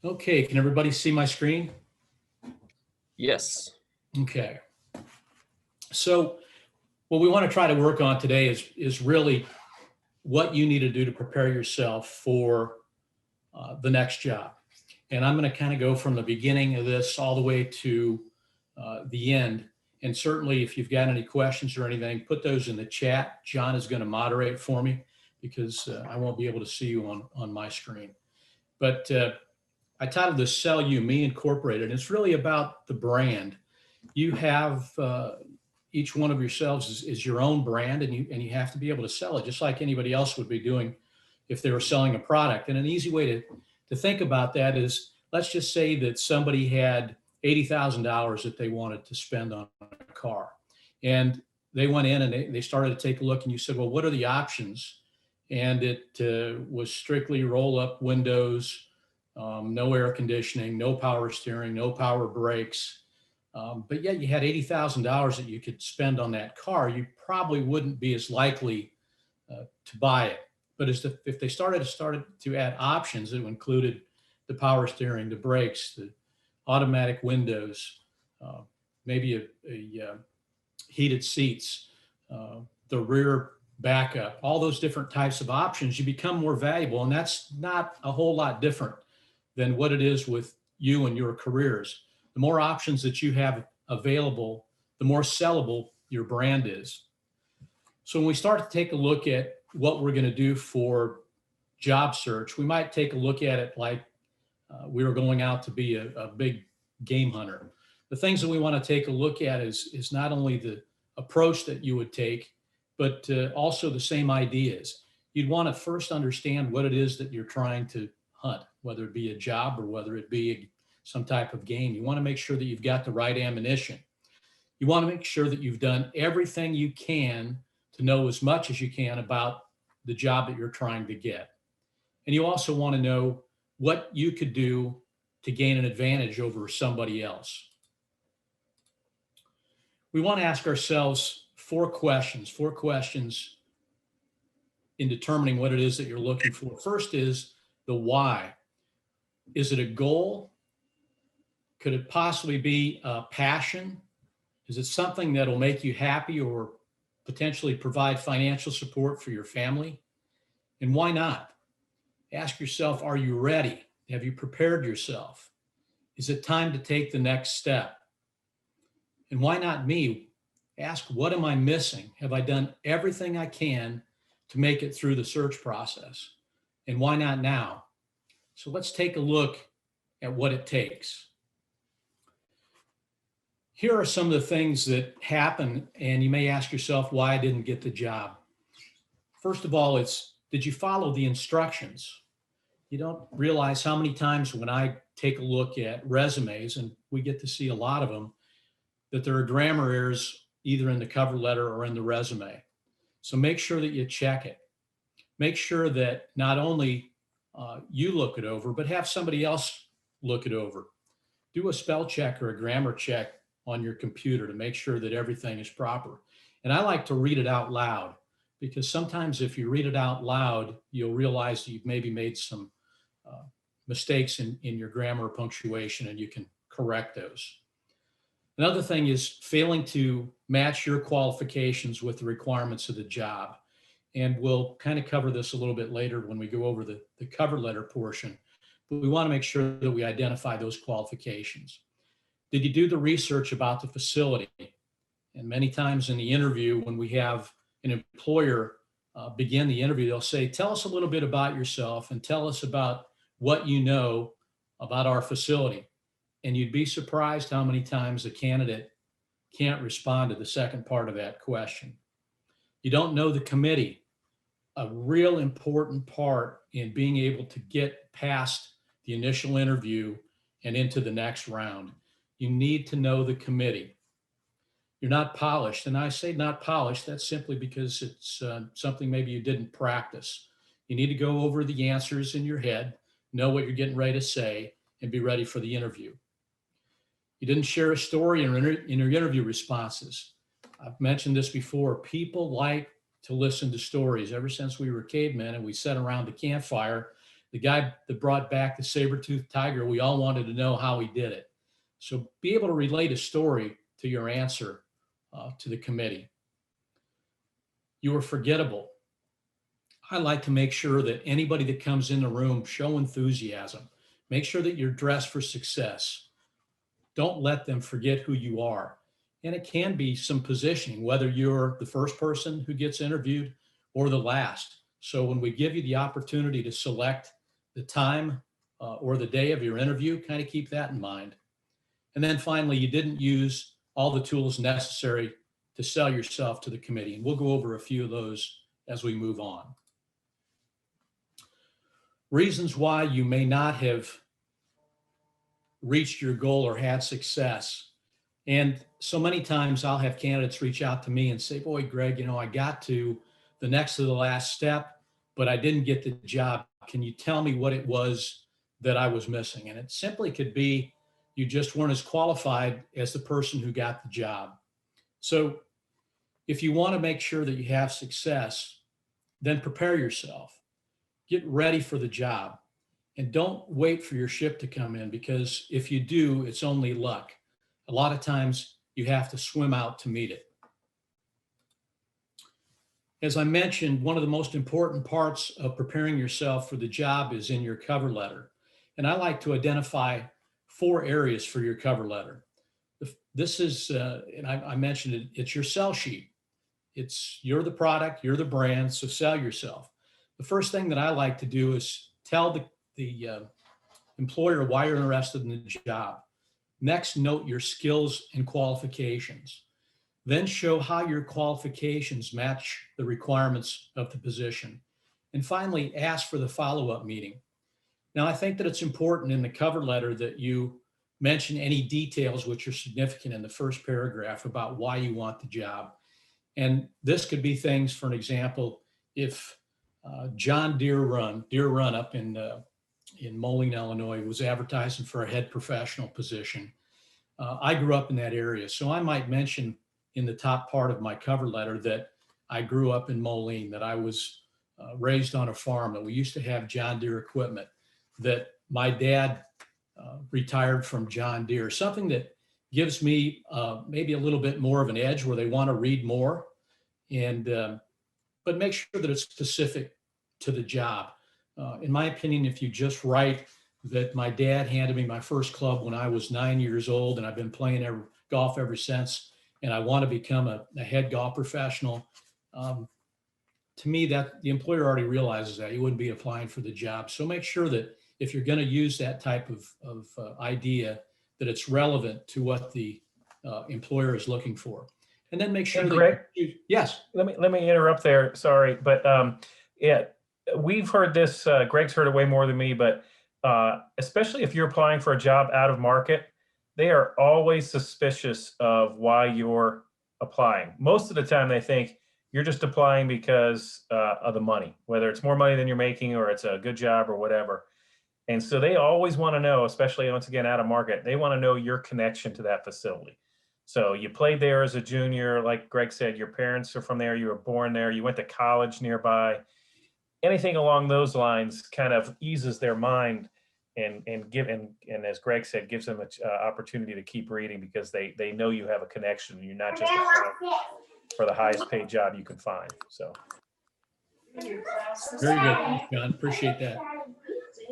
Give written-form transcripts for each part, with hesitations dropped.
Okay, can everybody see my screen? Yes. Okay. So what we want to try to work on today is really what you need to do to prepare yourself for the next job. And I'm going to kind of go from the beginning of this all the way to the end. And certainly, if you've got any questions or anything, put those in the chat. John is going to moderate for me because I won't be able to see you on my screen. But I titled this Sell You, Me Incorporated. And it's really about the brand. You have each one of yourselves is your own brand, and you have to be able to sell it just like anybody else would be doing if they were selling a product. And an easy way to think about that is, let's just say that somebody had $80,000 that they wanted to spend on a car, and they went in and they started to take a look, and you said, well, what are the options? And it was strictly roll up windows, no air conditioning, no power steering, no power brakes. But yet you had $80,000 that you could spend on that car. You probably wouldn't be as likely to buy it. But if they started to add options that included the power steering, the brakes, the automatic windows, uh, maybe a heated seats, the rear backup, all those different types of options, you become more valuable. And that's not a whole lot different than what it is with you and your careers. The more options that you have available, the more sellable your brand is. So when we start to take a look at what we're going to do for job search, we might take a look at it like we were going out to be a big game hunter. The things that we want to take a look at is not only the approach that you would take, but also the same ideas. You'd want to first understand what it is that you're trying to hunt, whether it be a job or whether it be some type of game. You want to make sure that you've got the right ammunition. You want to make sure that you've done everything you can to know as much as you can about the job that you're trying to get. And you also want to know what you could do to gain an advantage over somebody else. We want to ask ourselves four questions in determining what it is that you're looking for. First is the why. Is it a goal? Could it possibly be a passion? Is it something that'll make you happy or potentially provide financial support for your family? And why not? Ask yourself, are you ready? Have you prepared yourself? Is it time to take the next step? And why not me? Ask, what am I missing? Have I done everything I can to make it through the search process? And why not now? So let's take a look at what it takes. Here are some of the things that happen, and you may ask yourself why I didn't get the job. First of all, it's, did you follow the instructions? You don't realize how many times when I take a look at resumes, and we get to see a lot of them, that there are grammar errors either in the cover letter or in the resume. So make sure that you check it. Make sure that not only you look it over, but have somebody else look it over. Do a spell check or a grammar check on your computer to make sure that everything is proper. And I like to read it out loud, because sometimes if you read it out loud, you'll realize that you've maybe made some mistakes in your grammar or punctuation, and you can correct those. Another thing is failing to match your qualifications with the requirements of the job. And we'll kind of cover this a little bit later when we go over the cover letter portion. But we want to make sure that we identify those qualifications. Did you do the research about the facility? And many times in the interview, when we have an employer begin the interview, they'll say, tell us a little bit about yourself and tell us about what you know about our facility. And you'd be surprised how many times a candidate can't respond to the second part of that question. You don't know the committee. A real important part in being able to get past the initial interview and into the next round. You need to know the committee. You're not polished. And I say not polished, that's simply because it's something maybe you didn't practice. You need to go over the answers in your head, know what you're getting ready to say, and be ready for the interview. You didn't share a story in your interview responses. I've mentioned this before. People like to listen to stories. Ever since we were cavemen and we sat around the campfire, The guy that brought back the saber-toothed tiger, we all wanted to know how he did it. So be able to relate a story to your answer to the committee. You were forgettable. I like to make sure that anybody that comes in the room show enthusiasm. Make sure that you're dressed for success. Don't let them forget who you are. And it can be some positioning, whether you're the first person who gets interviewed or the last. So when we give you the opportunity to select the time or the day of your interview, kind of keep that in mind. And then finally, you didn't use all the tools necessary to sell yourself to the committee. And we'll go over a few of those as we move on. Reasons why you may not have reached your goal or had success. And so many times I'll have candidates reach out to me and say, boy, Greg, I got to the next to the last step, but I didn't get the job. Can you tell me what it was that I was missing? And it simply could be you just weren't as qualified as the person who got the job. So if you want to make sure that you have success, then prepare yourself. Get ready for the job. And don't wait for your ship to come in, because if you do, it's only luck. A lot of times you have to swim out to meet it. As I mentioned, one of the most important parts of preparing yourself for the job is in your cover letter. And I like to identify 4 areas for your cover letter. This is, and I mentioned it, it's your sell sheet. You're the product, you're the brand, so sell yourself. The first thing that I like to do is tell the employer why you're interested in the job. Next, note your skills and qualifications. Then show how your qualifications match the requirements of the position. And finally, ask for the follow-up meeting. Now, I think that it's important in the cover letter that you mention any details which are significant in the first paragraph about why you want the job. And this could be things, for an example, if John Deere Run up in Moline, Illinois, was advertising for a head professional position. I grew up in that area, so I might mention in the top part of my cover letter that I grew up in Moline, that I was raised on a farm, that we used to have John Deere equipment, that my dad retired from John Deere, something that gives me maybe a little bit more of an edge where they want to read more, and but make sure that it's specific to the job. In my opinion, if you just write that my dad handed me my first club when I was 9 years old, and I've been playing golf ever since, and I want to become a head golf professional, to me, that the employer already realizes that he wouldn't be applying for the job. So make sure that if you're going to use that type of idea, that it's relevant to what the employer is looking for. And then make sure Hey, that Greg, yes. let me interrupt there. Sorry, but yeah, we've heard this. Greg's heard it way more than me, but especially if you're applying for a job out of market, they are always suspicious of why you're applying. Most of the time, they think you're just applying because of the money, whether it's more money than you're making or it's a good job or whatever. And so they always want to know, especially once again out of market, they want to know your connection to that facility. So you played there as a junior, like Greg said, your parents are from there, you were born there, you went to college nearby. Anything along those lines kind of eases their mind and as Greg said, gives them an opportunity to keep reading, because they know you have a connection. You're not just applying for the highest paid job you can find. So Very good, thanks, John. Appreciate that.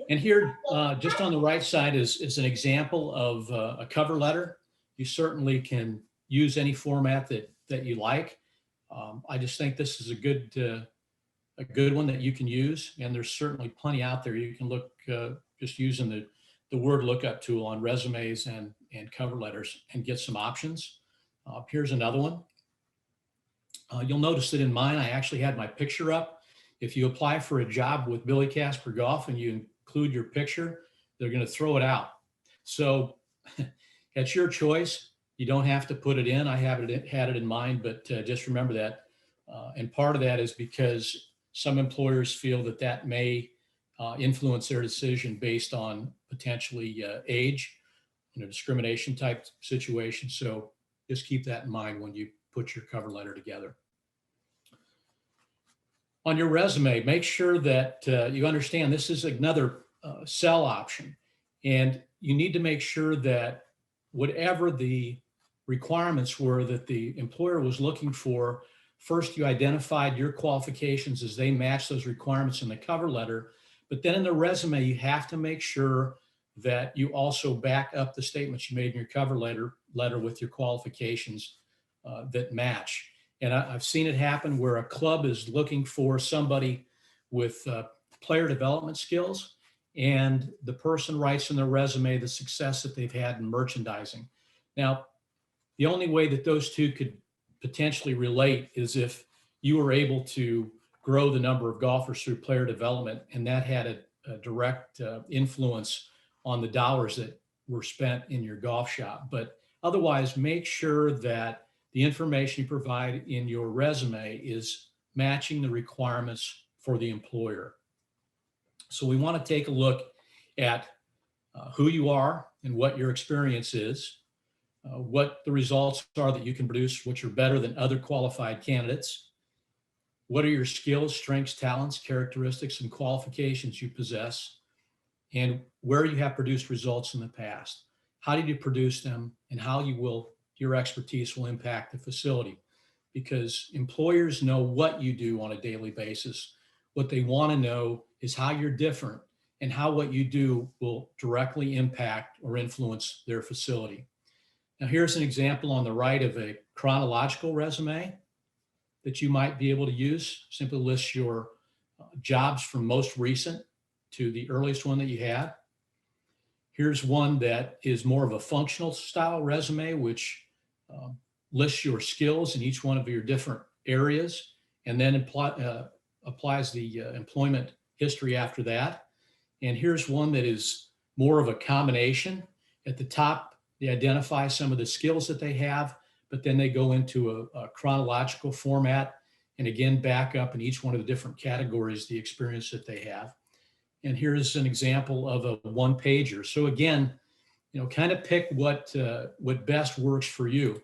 And here, just on the right side is an example of a cover letter. You certainly can use any format that you like. I just think this is a good one that you can use, and there's certainly plenty out there. You can look just using the word lookup tool on resumes and cover letters and get some options. Here's another one. You'll notice that in mine, I actually had my picture up. If you apply for a job with Billy Casper Golf and you include your picture, they're going to throw it out. So it's your choice. You don't have to put it in. I had it in mind, but just remember that. And part of that is because some employers feel that may influence their decision based on potentially age, discrimination type situation. So just keep that in mind when you put your cover letter together. On your resume, make sure that you understand this is another sell option. And you need to make sure that whatever the requirements were that the employer was looking for, first you identified your qualifications as they match those requirements in the cover letter. But then in the resume, you have to make sure that you also back up the statements you made in your cover letter with your qualifications that match. And I've seen it happen where a club is looking for somebody with player development skills, and the person writes in their resume the success that they've had in merchandising. Now, the only way that those two could potentially relate is if you were able to grow the number of golfers through player development, and that had a direct influence on the dollars that were spent in your golf shop. But otherwise, make sure that the information you provide in your resume is matching the requirements for the employer. So we want to take a look at who you are and what your experience is, what the results are that you can produce, which are better than other qualified candidates. What are your skills, strengths, talents, characteristics, and qualifications you possess, and where you have produced results in the past. How did you produce them, and how your expertise will impact the facility? Because employers know what you do on a daily basis. What they want to know is how you're different and how what you do will directly impact or influence their facility. Now, here's an example on the right of a chronological resume that you might be able to use. Simply list your jobs from most recent to the earliest one that you had. Here's one that is more of a functional style resume, which lists your skills in each one of your different areas, and then applies the employment history after that. And here's one that is more of a combination. At the top, they identify some of the skills that they have, but then they go into a chronological format, and again, back up in each one of the different categories, the experience that they have. And here's an example of a one-pager. So again, kind of pick what best works for you.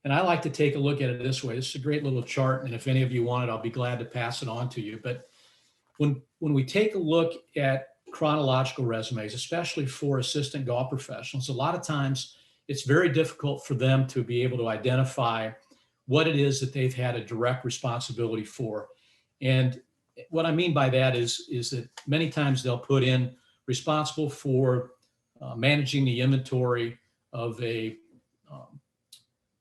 And I like to take a look at it this way. This is a great little chart, and if any of you want it, I'll be glad to pass it on to you. But when we take a look at chronological resumes, especially for assistant golf professionals, a lot of times it's very difficult for them to be able to identify what it is that they've had a direct responsibility for. And what I mean by that is that many times they'll put in responsible for managing the inventory of a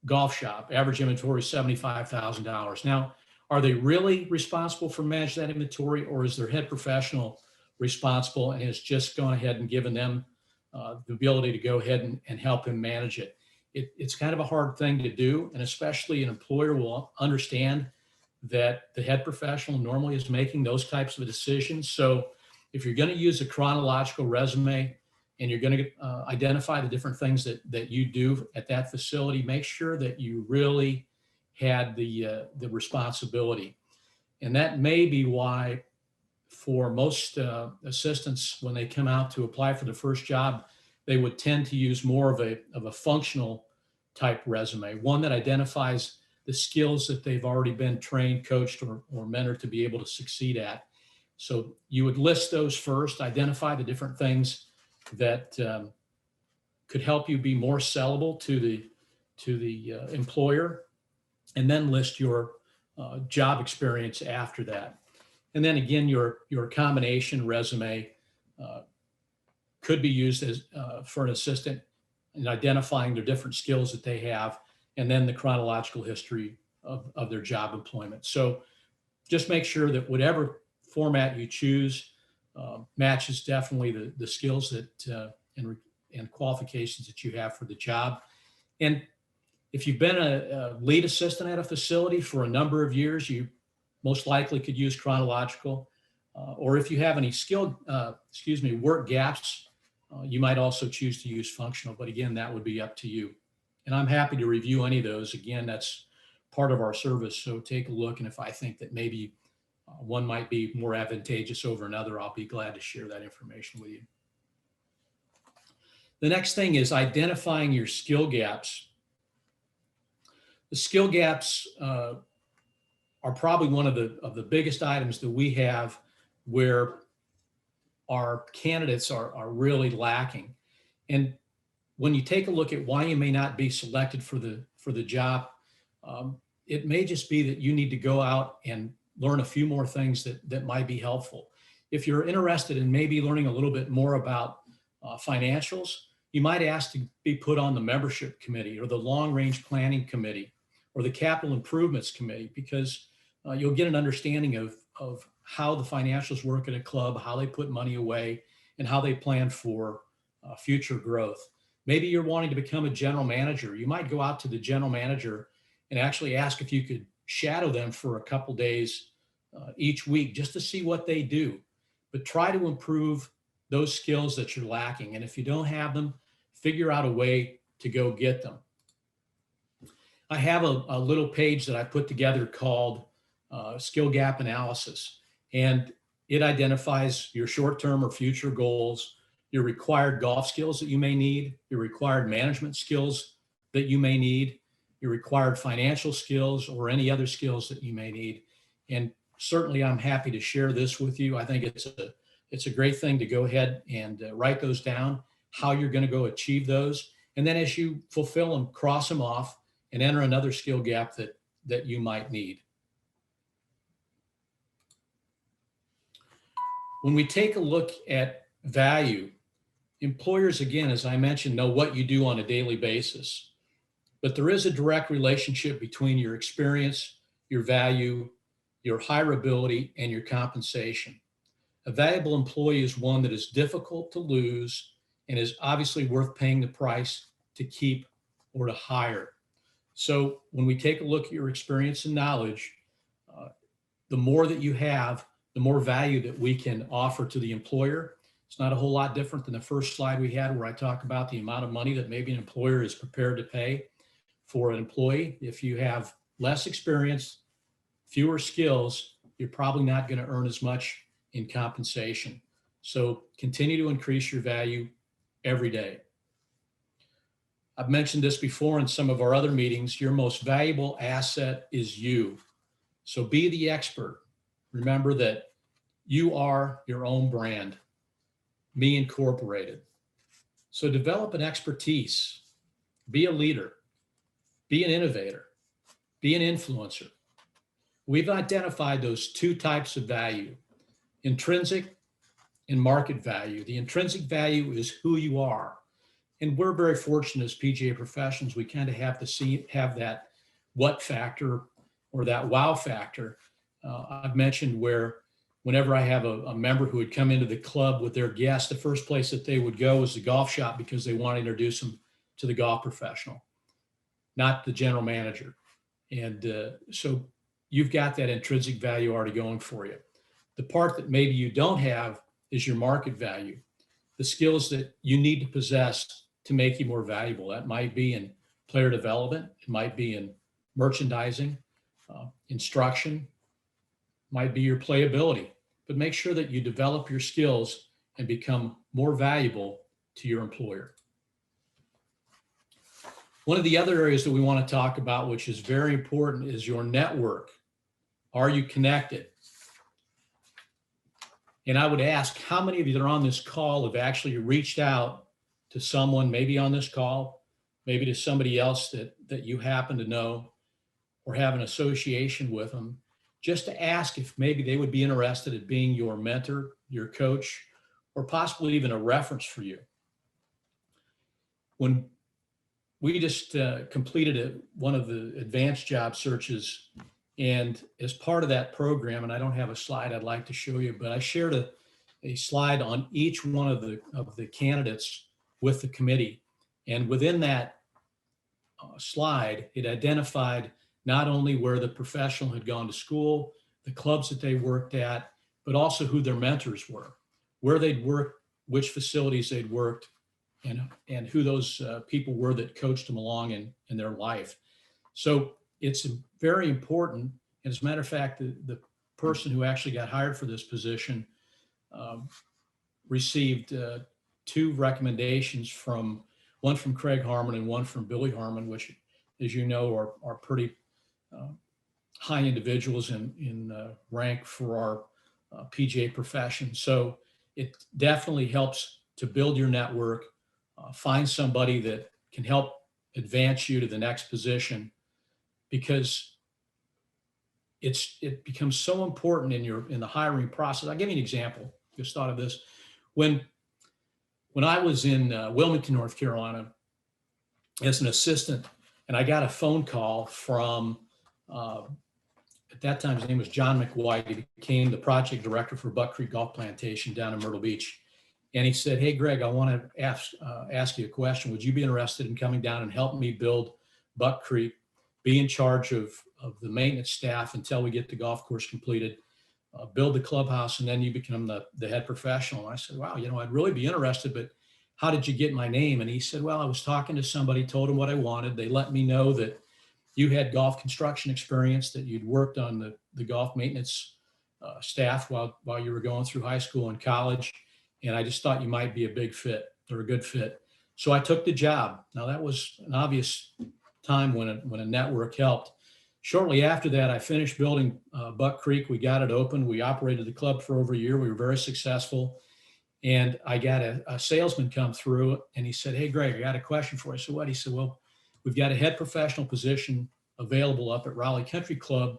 golf shop. Average inventory is $75,000. Now, are they really responsible for managing that inventory, or is their head professional responsible and has just gone ahead and given them the ability to go ahead and help him manage it? It's kind of a hard thing to do, and especially an employer will understand that the head professional normally is making those types of decisions. So if you're going to use a chronological resume and you're going to identify the different things that you do at that facility, make sure that you really had the responsibility. And that may be why for most assistants, when they come out to apply for the first job, they would tend to use more of a functional type resume, one that identifies the skills that they've already been trained, coached, or mentored to be able to succeed at. So you would list those first, identify the different things that could help you be more sellable to the employer, and then list your job experience after that. And then again, your combination resume could be used as for an assistant in identifying their different skills that they have, and then the chronological history of their job employment. So just make sure that whatever format you choose matches definitely the skills that and qualifications that you have for the job. And if you've been a lead assistant at a facility for a number of years, you most likely could use chronological. Or if you have any work gaps, you might also choose to use functional. But again, that would be up to you. And I'm happy to review any of those. Again, that's part of our service. So take a look. And if I think that maybe one might be more advantageous over another, I'll be glad to share that information with you. The next thing is identifying your skill gaps. The skill gaps are probably one of the biggest items that we have where our candidates are really lacking. And when you take a look at why you may not be selected for the job, it may just be that you need to go out and learn a few more things that might be helpful. If you're interested in maybe learning a little bit more about financials, you might ask to be put on the membership committee or the long range planning committee or the capital improvements committee, because you'll get an understanding of how the financials work at a club, how they put money away, and how they plan for future growth. Maybe you're wanting to become a general manager. You might go out to the general manager and actually ask if you could shadow them for a couple days each week just to see what they do. But try to improve those skills that you're lacking. And if you don't have them, figure out a way to go get them. I have a little page that I put together called Skill Gap Analysis, and it identifies your short-term or future goals, your required golf skills that you may need, your required management skills that you may need, your required financial skills, or any other skills that you may need. And certainly I'm happy to share this with you. I think it's a great thing to go ahead and write those down, how you're going to go achieve those. And then as you fulfill them, cross them off and enter another skill gap that you might need. When we take a look at value, employers, again, as I mentioned, know what you do on a daily basis, but there is a direct relationship between your experience, your value, your hireability, and your compensation. A valuable employee is one that is difficult to lose and is obviously worth paying the price to keep or to hire. So when we take a look at your experience and knowledge, the more that you have, the more value that we can offer to the employer. It's not a whole lot different than the first slide we had where I talk about the amount of money that maybe an employer is prepared to pay for an employee. If you have less experience, fewer skills, you're probably not going to earn as much in compensation. So continue to increase your value every day. I've mentioned this before in some of our other meetings. Your most valuable asset is you. So be the expert. Remember that you are your own brand, Me Incorporated. So develop an expertise, be a leader, be an innovator, be an influencer. We've identified those two types of value, intrinsic and market value. The intrinsic value is who you are. And we're very fortunate as PGA professionals, we kind of have that what factor or that wow factor. I've mentioned where whenever I have a member who would come into the club with their guests, the first place that they would go was the golf shop because they want to introduce them to the golf professional, not the general manager. And so you've got that intrinsic value already going for you. The part that maybe you don't have is your market value, the skills that you need to possess to make you more valuable. That might be in player development, it might be in merchandising, instruction, might be your playability, but make sure that you develop your skills and become more valuable to your employer. One of the other areas that we want to talk about, which is very important, is your network. Are you connected? And I would ask how many of you that are on this call have actually reached out to someone, maybe on this call, maybe to somebody else that you happen to know or have an association with them, just to ask if maybe they would be interested in being your mentor, your coach, or possibly even a reference for you. When we just completed one of the advanced job searches, and as part of that program, and I don't have a slide I'd like to show you, but I shared a slide on each one of the candidates with the committee. And within that slide, it identified not only where the professional had gone to school, the clubs that they worked at, but also who their mentors were, where they'd worked, which facilities they'd worked, and who those people were that coached them along in their life. So it's very important. And as a matter of fact, the person who actually got hired for this position received two recommendations one from Craig Harmon and one from Billy Harmon, which, as you know, are pretty high individuals in rank for our PGA profession. So it definitely helps to build your network, find somebody that can help advance you to the next position, because it becomes so important in the hiring process. I'll give you an example. Just thought of this. When I was in Wilmington, North Carolina, as an assistant, and I got a phone call from, at that time, his name was John McWhite. He became the project director for Buck Creek Golf Plantation down in Myrtle Beach. And he said, "Hey, Greg, I want to ask you a question. Would you be interested in coming down and help me build Buck Creek, be in charge of the maintenance staff until we get the golf course completed, build the clubhouse, and then you become the head professional?" And I said, "Wow, I'd really be interested, but how did you get my name?" And he said, "Well, I was talking to somebody, told him what I wanted. They let me know that you had golf construction experience, that you'd worked on the golf maintenance staff while you were going through high school and college. And I just thought you might be a big fit or a good fit." So I took the job. Now, that was an obvious time when a network helped. Shortly after that, I finished building Buck Creek. We got it open. We operated the club for over a year. We were very successful. And I got a salesman come through, and he said, "Hey, Greg, I got a question for you." I said, "What?" He said, "Well, we've got a head professional position available up at Raleigh Country Club.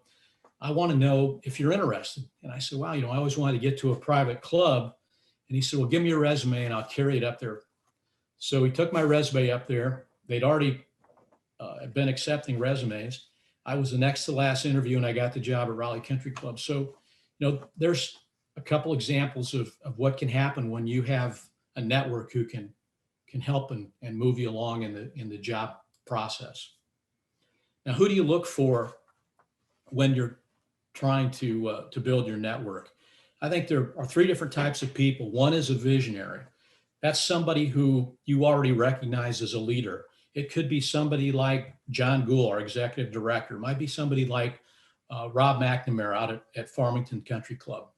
I want to know if you're interested." And I said, "Wow, I always wanted to get to a private club." And he said, "Well, give me your resume and I'll carry it up there." So he took my resume up there. They'd already been accepting resumes. I was the next to last interview, and I got the job at Raleigh Country Club. So, there's a couple examples of what can happen when you have a network who can help and move you along in the job process. Now, who do you look for when you're trying to build your network? I think there are three different types of people. One is a visionary. That's somebody who you already recognize as a leader. It could be somebody like John Gould, our executive director. It might be somebody like Rob McNamara out at Farmington Country Club.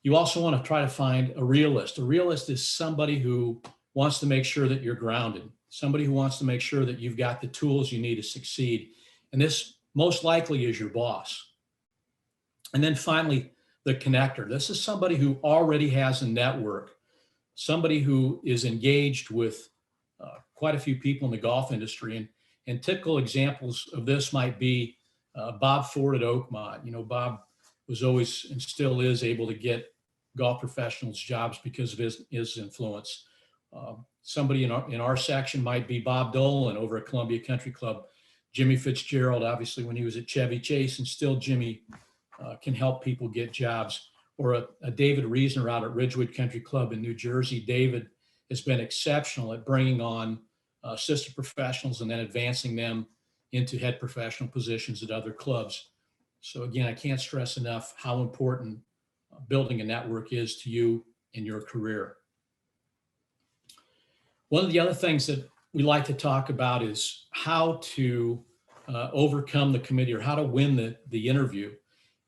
You also want to try to find a realist. A realist is somebody who wants to make sure that you're grounded, somebody who wants to make sure that you've got the tools you need to succeed. And this most likely is your boss. And then finally, the connector. This is somebody who already has a network, somebody who is engaged with quite a few people in the golf industry. And typical examples of this might be Bob Ford at Oakmont. Bob was always and still is able to get golf professionals jobs because of his influence. Somebody in our section might be Bob Dolan over at Columbia Country Club. Jimmy Fitzgerald, obviously, when he was at Chevy Chase, and still Jimmy can help people get jobs. Or a David Reesner out at Ridgewood Country Club in New Jersey. David has been exceptional at bringing on assistant professionals and then advancing them into head professional positions at other clubs. So again, I can't stress enough how important building a network is to you in your career. One of the other things that we like to talk about is how to overcome the committee, or how to win the interview.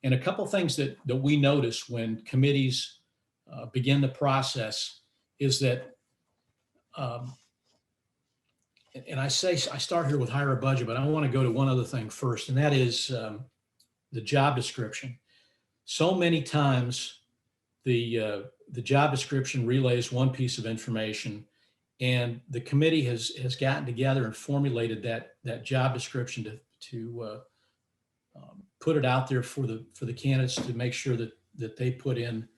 And a couple things that we notice when committees begin the process is that, and I start here with hire a budget, but I want to go to one other thing first, and that is the job description. So many times the job description relays one piece of information, and the committee has gotten together and formulated that job description to put it out there for the candidates to make sure that they put in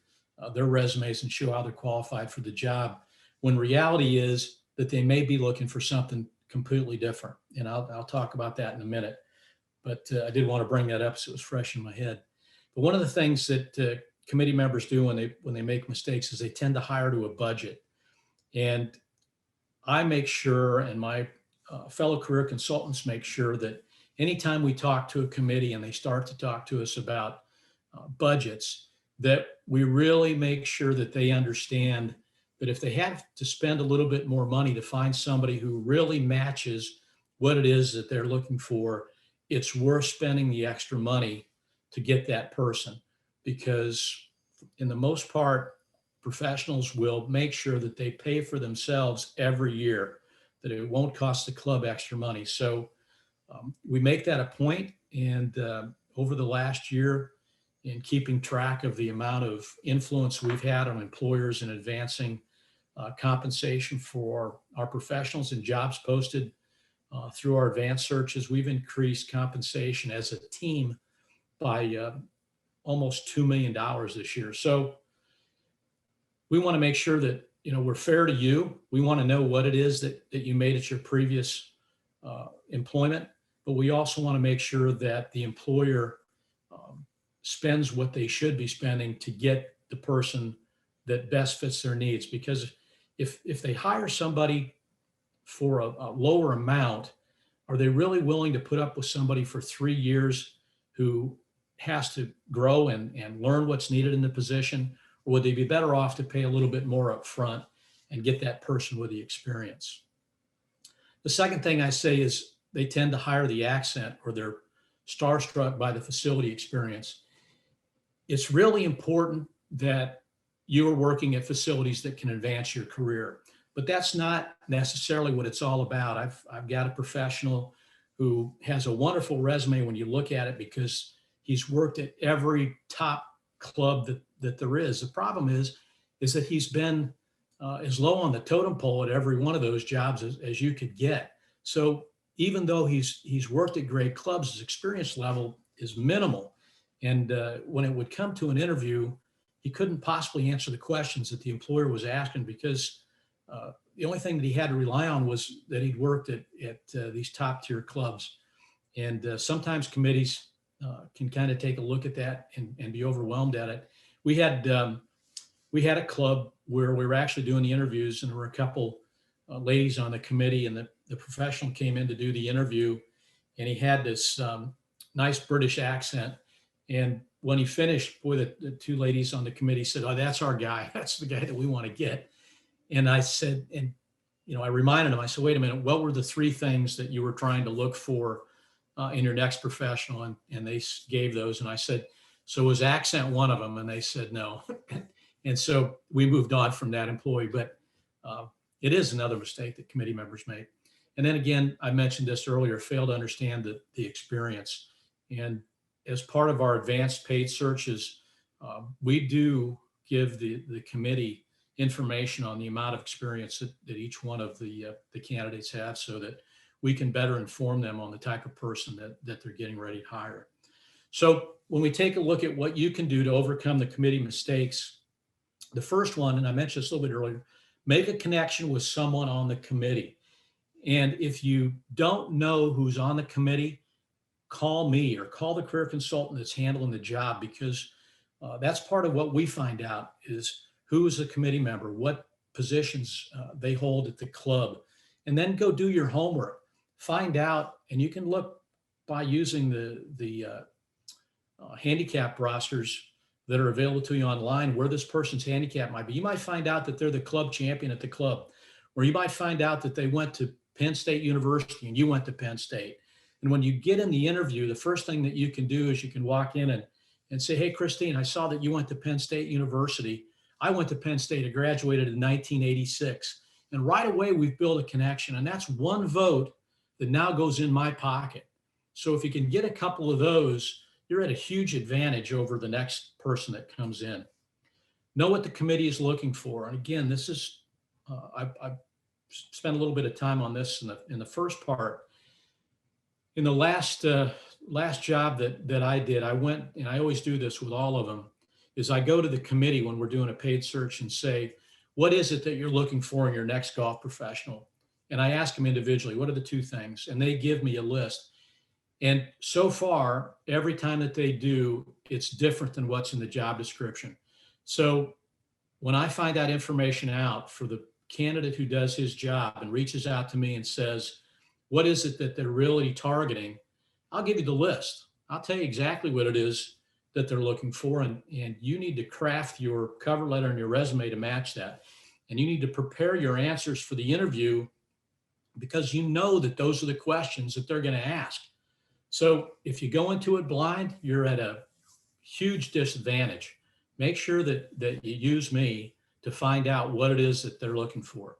their resumes and show how they're qualified for the job, when reality is that they may be looking for something completely different. And I'll talk about that in a minute, but I did want to bring that up so it was fresh in my head. But one of the things that committee members do when they make mistakes is they tend to hire to a budget. And I make sure, and my fellow career consultants make sure, that anytime we talk to a committee and they start to talk to us about budgets, that we really make sure that they understand that if they have to spend a little bit more money to find somebody who really matches what it is that they're looking for, it's worth spending the extra money to get that person. Because in the most part, professionals will make sure that they pay for themselves every year, that it won't cost the club extra money. So we make that a point, and over the last year in keeping track of the amount of influence we've had on employers in advancing compensation for our professionals and jobs posted through our advanced searches. We've increased compensation as a team by almost $2 million this year. So we want to make sure that, we're fair to you. We want to know what it is that you made at your previous employment, but we also want to make sure that the employer spends what they should be spending to get the person that best fits their needs. Because if they hire somebody for a lower amount, are they really willing to put up with somebody for 3 years who has to grow and learn what's needed in the position? Or would they be better off to pay a little bit more up front and get that person with the experience? The second thing I say is they tend to hire the accent, or they're starstruck by the facility experience. It's really important that you are working at facilities that can advance your career, but that's not necessarily what it's all about. I've got a professional who has a wonderful resume when you look at it, because he's worked at every top club that there is. The problem is that he's been as low on the totem pole at every one of those jobs as you could get. So even though he's worked at great clubs, his experience level is minimal. And when it would come to an interview, he couldn't possibly answer the questions that the employer was asking, because the only thing that he had to rely on was that he'd worked at these top tier clubs. And sometimes committees can kind of take a look at that and be overwhelmed at it. We had a club where we were actually doing the interviews, and there were a couple ladies on the committee, and the professional came in to do the interview, and he had this nice British accent. And when he finished, boy, the two ladies on the committee said, "Oh, that's our guy. That's the guy that we want to get." And I said, and I reminded him, I said, "Wait a minute, what were the 3 things that you were trying to look for in your next professional?" And they gave those. And I said, "So was accent one of them?" And they said no. And so we moved on from that employee. But it is another mistake that committee members make. And then again, I mentioned this earlier, fail to understand the experience. And as part of our advanced paid searches, we do give the committee information on the amount of experience that each one of the candidates have, so that we can better inform them on the type of person that they're getting ready to hire. So when we take a look at what you can do to overcome the committee mistakes, the first one, and I mentioned this a little bit earlier, make a connection with someone on the committee. And if you don't know who's on the committee, call me or call the career consultant that's handling the job, because that's part of what we find out is who is a committee member, what positions they hold at the club, and then go do your homework. Find out, and you can look by using the handicap rosters that are available to you online where this person's handicap might be. You might find out that they're the club champion at the club, or you might find out that they went to Penn State University and you went to Penn State. And when you get in the interview, the first thing that you can do is you can walk in and say, "Hey, Christine, I saw that you went to Penn State University. I went to Penn State. I graduated in 1986. And right away, we've built a connection. And that's one vote that now goes in my pocket. So if you can get a couple of those, you're at a huge advantage over the next person that comes in. Know what the committee is looking for. And again, this is, I've spent a little bit of time on this in the first part. In the last job that I did, I went, and I always do this with all of them, is I go to the committee when we're doing a paid search and say, "What is it that you're looking for in your next golf professional?" And I ask them individually, "What are the 2 things?" And they give me a list. And so far, every time that they do, it's different than what's in the job description. So when I find that information out for the candidate who does his job and reaches out to me and says, "What is it that they're really targeting?" I'll give you the list. I'll tell you exactly what it is that they're looking for. And you need to craft your cover letter and your resume to match that. And you need to prepare your answers for the interview, because you know that those are the questions that they're going to ask. So if you go into it blind, you're at a huge disadvantage. Make sure that you use me to find out what it is that they're looking for.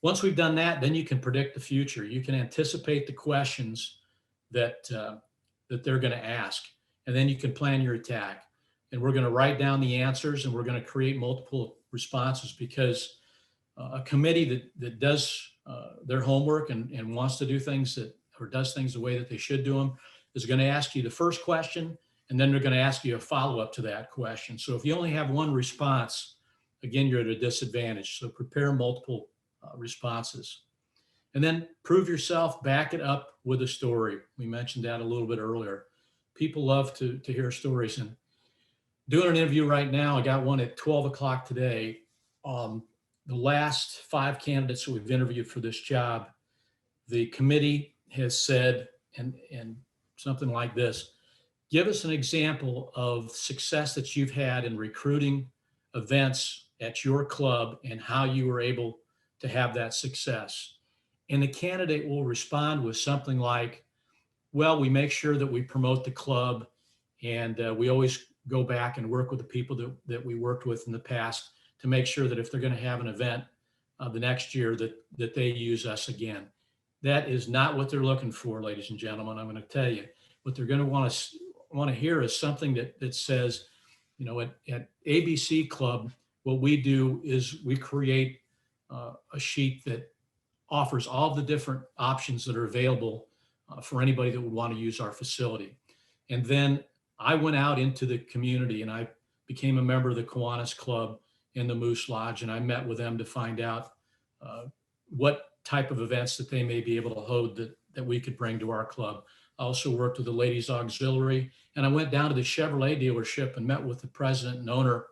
Once we've done that, then you can predict the future. You can anticipate the questions that that they're going to ask. And then you can plan your attack. And we're going to write down the answers, and we're going to create multiple responses, because a committee that does their homework and wants to do things or does things the way that they should do them is going to ask you the first question, and then they're going to ask you a follow-up to that question. So if you only have one response, again, you're at a disadvantage. So prepare multiple responses. And then prove yourself, back it up with a story. We mentioned that a little bit earlier. People love to hear stories. And doing an interview right now, I got one at 12 o'clock today. The last 5 candidates that we've interviewed for this job, the committee has said, and something like this: give us an example of success that you've had in recruiting events at your club and how you were able to have that success. And the candidate will respond with something like, well, we make sure that we promote the club, and we always go back and work with the people that we worked with in the past to make sure that if they're going to have an event the next year, that they use us again. That is not what they're looking for, ladies and gentlemen. I'm going to tell you, what they're going to want to hear is something that says, you know, at ABC Club, what we do is we create a sheet that offers all the different options that are available for anybody that would want to use our facility. And then I went out into the community and I became a member of the Kiwanis Club in the Moose Lodge, and I met with them to find out what type of events that they may be able to hold that we could bring to our club. I also worked with the Ladies Auxiliary, and I went down to the Chevrolet dealership and met with the president and owner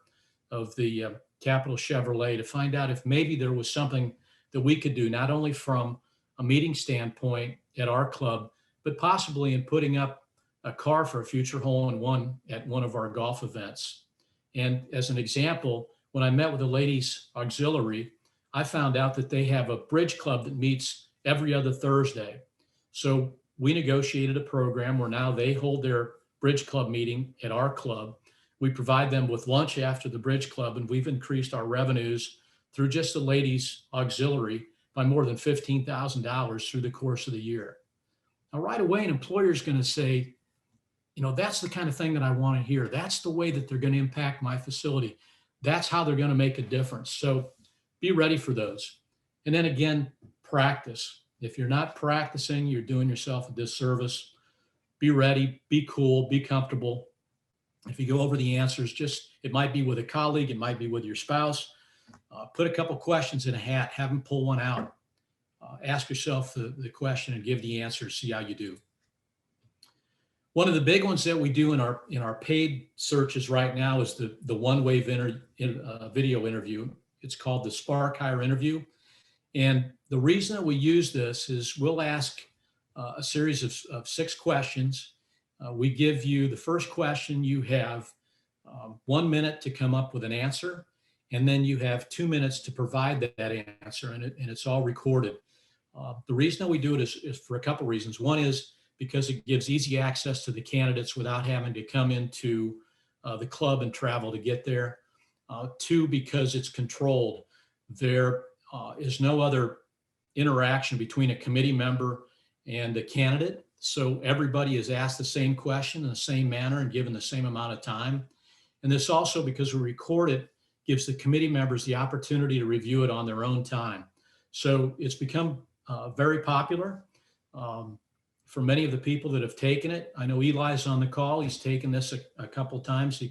of the Capital Chevrolet to find out if maybe there was something that we could do, not only from a meeting standpoint at our club, but possibly in putting up a car for a future hole-in-one at one of our golf events. And as an example, when I met with the Ladies Auxiliary, I found out that they have a bridge club that meets every other Thursday. So we negotiated a program where now they hold their bridge club meeting at our club. We provide them with lunch after the bridge club, and we've increased our revenues through just the Ladies Auxiliary by more than $15,000 through the course of the year. Now, right away, an employer is going to say, you know, that's the kind of thing that I want to hear. That's the way that they're going to impact my facility. That's how they're going to make a difference. So be ready for those. And then again, practice. If you're not practicing, you're doing yourself a disservice. Be ready, be cool, be comfortable. If you go over the answers, it might be with a colleague, it might be with your spouse. Put a couple questions in a hat, have them pull one out. Ask yourself the question and give the answer, see how you do. One of the big ones that we do in our paid searches right now is the one-way video interview. It's called the Spark Hire interview. And the reason that we use this is we'll ask a series of 6 questions. We give you the first question, you have 1 minute to come up with an answer, and then you have 2 minutes to provide that answer, and it's all recorded. The reason that we do it is for a couple reasons. One is because it gives easy access to the candidates without having to come into the club and travel to get there. 2, because it's controlled. There is no other interaction between a committee member and a candidate. So everybody is asked the same question in the same manner and given the same amount of time. And this also, because we record it, gives the committee members the opportunity to review it on their own time. So it's become very popular for many of the people that have taken it. I know Eli's on the call. He's taken this a couple of times.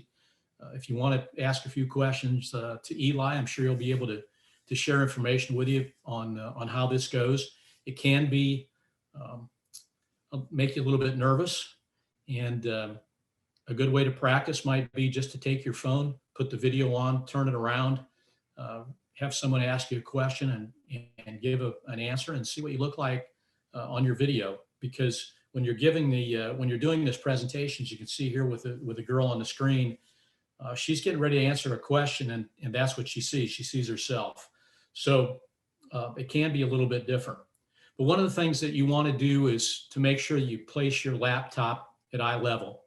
If you want to ask a few questions to Eli, I'm sure he'll be able to share information with you on how this goes. It can be make you a little bit nervous, and a good way to practice might be just to take your phone, put the video on, turn it around, have someone ask you a question and give an answer, and see what you look like on your video. Because when you're giving when you're doing this presentation, as you can see here with a girl on the screen, she's getting ready to answer a question, and that's what she sees. She sees herself. So it can be a little bit different. But one of the things that you want to do is to make sure you place your laptop at eye level.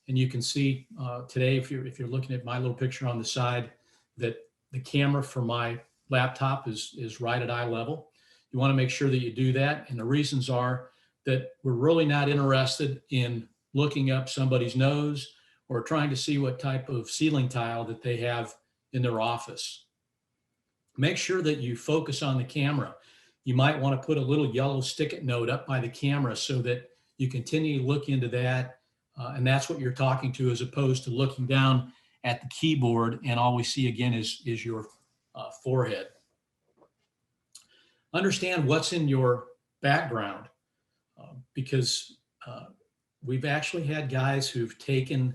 And you can see today, if you're looking at my little picture on the side, that the camera for my laptop is right at eye level. You want to make sure that you do that. And the reasons are that we're really not interested in looking up somebody's nose or trying to see what type of ceiling tile that they have in their office. Make sure that you focus on the camera. You might want to put a little yellow stick-it note up by the camera so that you continue to look into that, and that's what you're talking to, as opposed to looking down at the keyboard and all we see again is your forehead. Understand what's in your background, because we've actually had guys who've taken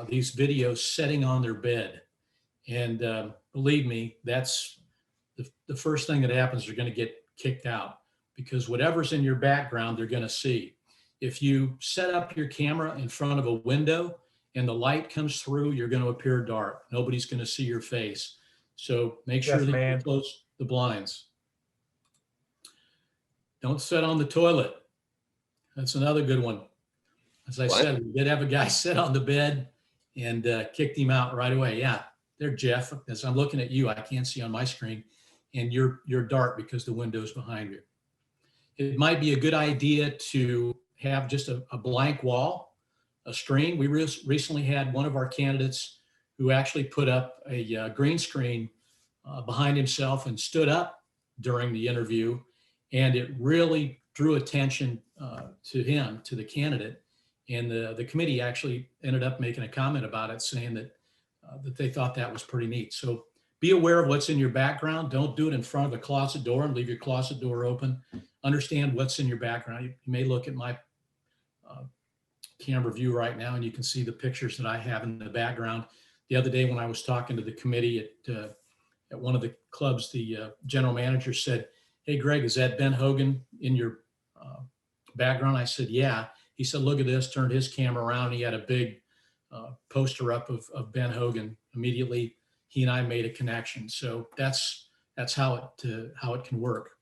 these videos sitting on their bed. And believe me, that's the first thing that happens. They're going to get kicked out, because whatever's in your background, they're going to see. If you set up your camera in front of a window and the light comes through, you're going to appear dark. Nobody's going to see your face. So make sure Yes, that man. you close the blinds. Don't sit on the toilet. That's another good one. As I What? said, we did have a guy sit on the bed and kicked him out right away. Yeah, there, Jeff. As I'm looking at you, I can't see on my screen, and you're dark because the window's behind you. It might be a good idea to have just a blank wall, a screen. We recently had one of our candidates who actually put up a green screen behind himself and stood up during the interview, and it really drew attention to him, to the candidate. And the committee actually ended up making a comment about it, saying that that they thought that was pretty neat. So be aware of what's in your background. Don't do it in front of a closet door and leave your closet door open. Understand what's in your background. You may look at my camera view right now and you can see the pictures that I have in the background. The other day when I was talking to the committee at one of the clubs, the general manager said, "Hey, Greg, is that Ben Hogan in your background?" I said, "Yeah." He said, "Look at this," turned his camera around. He had a big poster up of Ben Hogan. Immediately, he and I made a connection. So that's how it can work.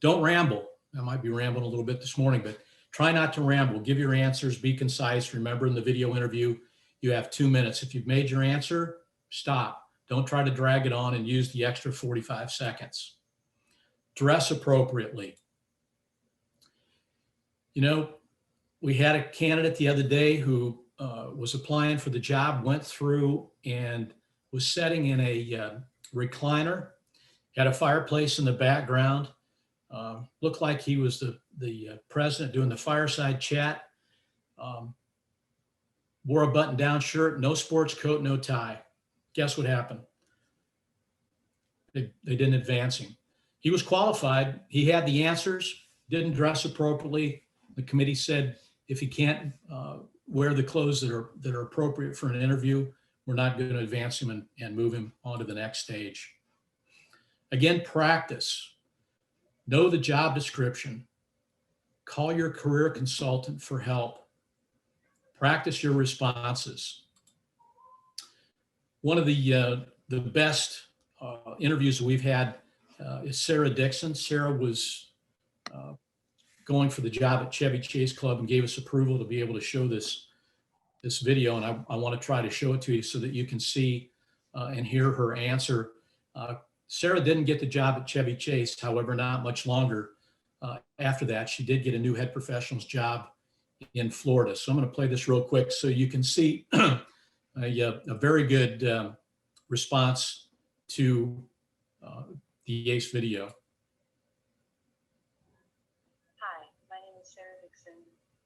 Don't ramble. I might be rambling a little bit this morning, but try not to ramble. Give your answers, be concise. Remember, in the video interview, you have 2 minutes. If you've made your answer, stop. Don't try to drag it on and use the extra 45 seconds. Dress appropriately. You know, we had a candidate the other day who was applying for the job, went through and was sitting in a recliner, had a fireplace in the background, looked like he was the president doing the fireside chat, wore a button-down shirt, no sports coat, no tie. Guess what happened? They didn't advance him. He was qualified. He had the answers, didn't dress appropriately. The committee said, if he can't wear the clothes that are appropriate for an interview, we're not going to advance him and move him on to the next stage. Again, practice. Know the job description. Call your career consultant for help. Practice your responses. One of the best interviews that we've had is Sarah Dixon. Sarah was going for the job at Chevy Chase Club and gave us approval to be able to show this video. And I want to try to show it to you so that you can see and hear her answer. Sarah didn't get the job at Chevy Chase. However, not much longer after that, she did get a new head professional's job in Florida. So I'm going to play this real quick so you can see a very good response to the ACE video. Hi, my name is Sarah Dixon.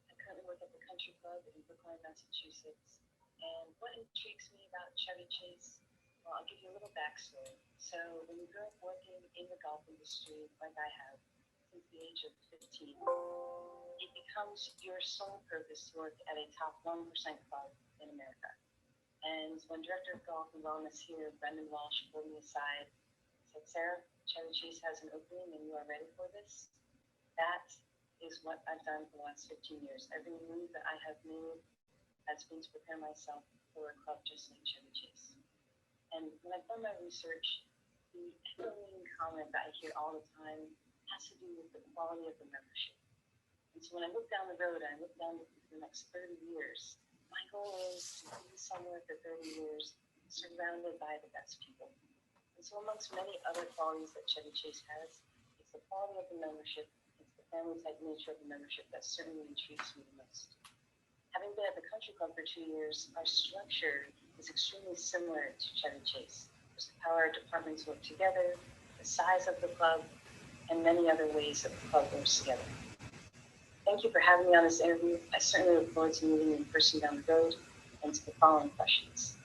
I currently work at the Country Club in Brookline, Massachusetts. And what intrigues me about Chevy Chase, well, I'll give you a little backstory. So when you grow up working in the golf industry, like I have, since the age of 15, it becomes your sole purpose to work at a top 1% club in America. And when Director of Golf and Wellness here, Brendan Walsh, pulled me aside, said, "Sarah, Chevy Chase has an opening and you are ready for this." That is what I've done for the last 15 years. Every move that I have made has been to prepare myself for a club just like Chevy Chase. And when I've done my research, the echoing comment that I hear all the time has to do with the quality of the membership. And so when I look down the road and I look down the next 30 years, my goal is to be somewhere for 30 years surrounded by the best people. And so amongst many other qualities that Chevy Chase has, it's the quality of the membership, it's the family type nature of the membership that certainly intrigues me the most. Having been at the country club for 2 years, our structure is extremely similar to Chevy Chase. There's how our departments work together, the size of the club, and many other ways that the club works together. Thank you for having me on this interview. I certainly look forward to meeting you in person down the road and to the following questions.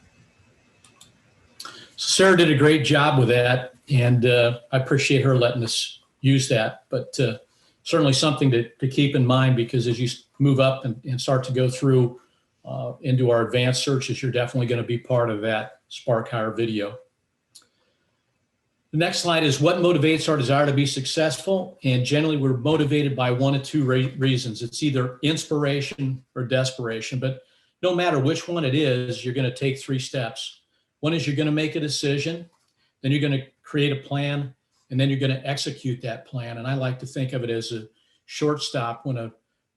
Sarah did a great job with that, and I appreciate her letting us use that. But certainly something to keep in mind, because as you move up and start to go through into our advanced searches, you're definitely going to be part of that Spark Hire video. The next slide is what motivates our desire to be successful. And generally, we're motivated by one of two reasons. It's either inspiration or desperation. But no matter which one it is, you're going to take 3 steps. One is you're going to make a decision, then you're going to create a plan, and then you're going to execute that plan. And I like to think of it as a shortstop when a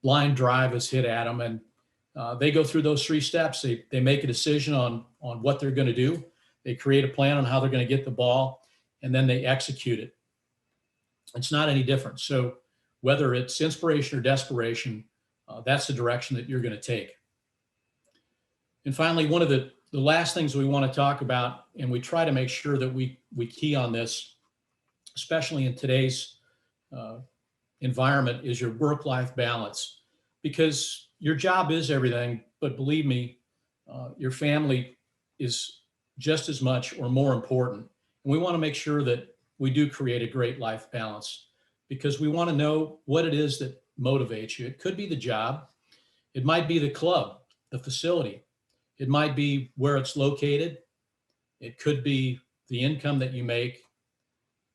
line drive is hit at them. And they go through those 3 steps. They make a decision on what they're going to do. They create a plan on how they're going to get the ball, and then they execute it. It's not any different. So whether it's inspiration or desperation, that's the direction that you're going to take. And finally, one of the last things we want to talk about, and we try to make sure that we key on this, especially in today's environment, is your work-life balance. Because your job is everything, but believe me, your family is just as much or more important. And we want to make sure that we do create a great life balance, because we want to know what it is that motivates you. It could be the job. It might be the club, the facility. It might be where it's located. It could be the income that you make.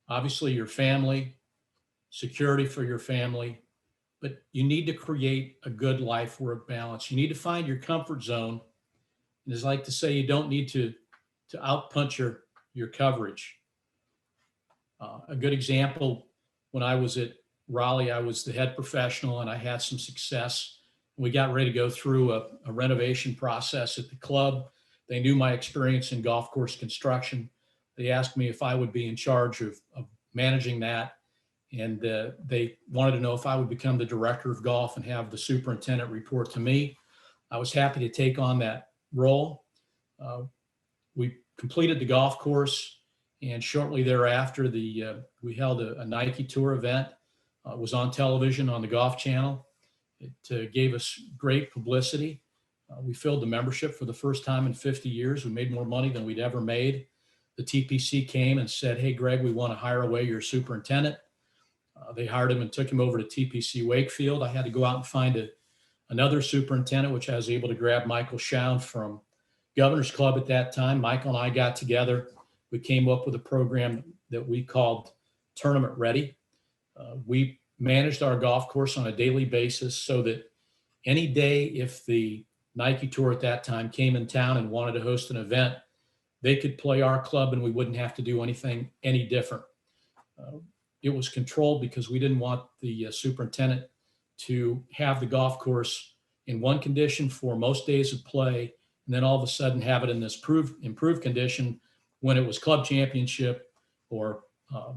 Obviously, your family, security for your family. But you need to create a good life-work balance. You need to find your comfort zone. And as I like to say, you don't need to outpunch your coverage. A good example, when I was at Raleigh, I was the head professional and I had some success. We got ready to go through a renovation process at the club. They knew my experience in golf course construction. They asked me if I would be in charge of managing that. And they wanted to know if I would become the director of golf and have the superintendent report to me. I was happy to take on that role. We completed the golf course, and shortly thereafter, we held a Nike Tour event. It was on television on the Golf Channel. It gave us great publicity. We filled the membership for the first time in 50 years. We made more money than we'd ever made. The TPC came and said, "Hey, Greg, we want to hire away your superintendent." They hired him and took him over to TPC Wakefield. I had to go out and find another superintendent, which I was able to grab Michael Schown from Governor's Club at that time. Michael and I got together. We came up with a program that we called Tournament Ready. We managed our golf course on a daily basis so that any day, if the Nike Tour at that time came in town and wanted to host an event, they could play our club and we wouldn't have to do anything any different. It was controlled because we didn't want the superintendent to have the golf course in one condition for most days of play, and then all of a sudden have it in this improved condition when it was club championship or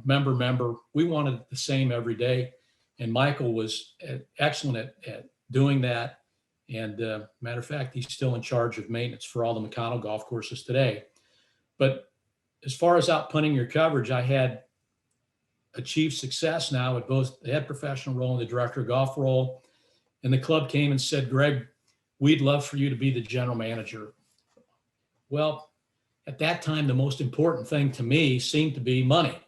member. We wanted it the same every day. And Michael was excellent at doing that. And matter of fact, he's still in charge of maintenance for all the McConnell golf courses today. But as far as outpunting your coverage, I had achieved success now at both the head professional role and the director of golf role. And the club came and said, "Greg, we'd love for you to be the general manager." Well, at that time, the most important thing to me seemed to be money.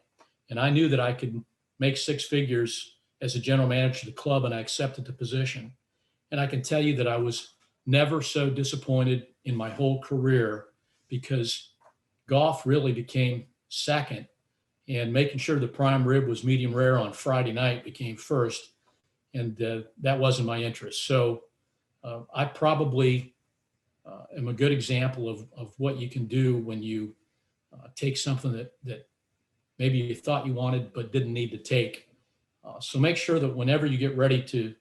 And I knew that I could make 6 figures as a general manager of the club, and I accepted the position. And I can tell you that I was never so disappointed in my whole career, because golf really became second, and making sure the prime rib was medium rare on Friday night became first. And that wasn't my interest. So I probably am a good example of what you can do when you take something that maybe you thought you wanted but didn't need to take. So make sure that whenever you get ready to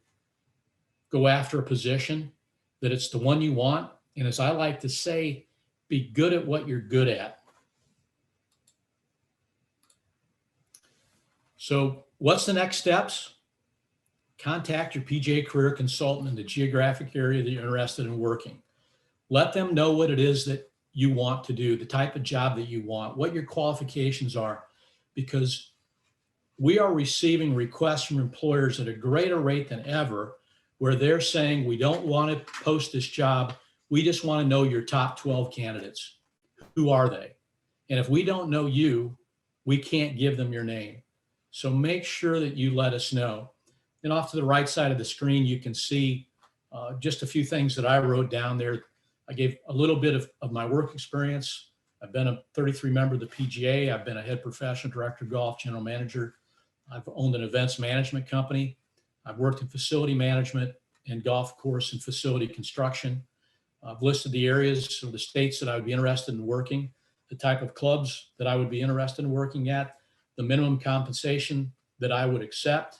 go after a position, that it's the one you want. And as I like to say, be good at what you're good at. So what's the next steps? contact your PGA career consultant in the geographic area that you're interested in working. Let them know what it is that you want to do, the type of job that you want, what your qualifications are, because we are receiving requests from employers at a greater rate than ever where they're saying, we don't want to post this job. We just want to know your top 12 candidates. Who are they? And if we don't know you, we can't give them your name. So make sure that you let us know. And off to the right side of the screen, you can see just a few things that I wrote down there. I gave a little bit of my work experience. I've been a 33 member of the PGA. I've been a head professional director, golf, general manager. I've owned an events management company. I've worked in facility management and golf course and facility construction. I've listed the areas or the states that I would be interested in working, the type of clubs that I would be interested in working at, the minimum compensation that I would accept.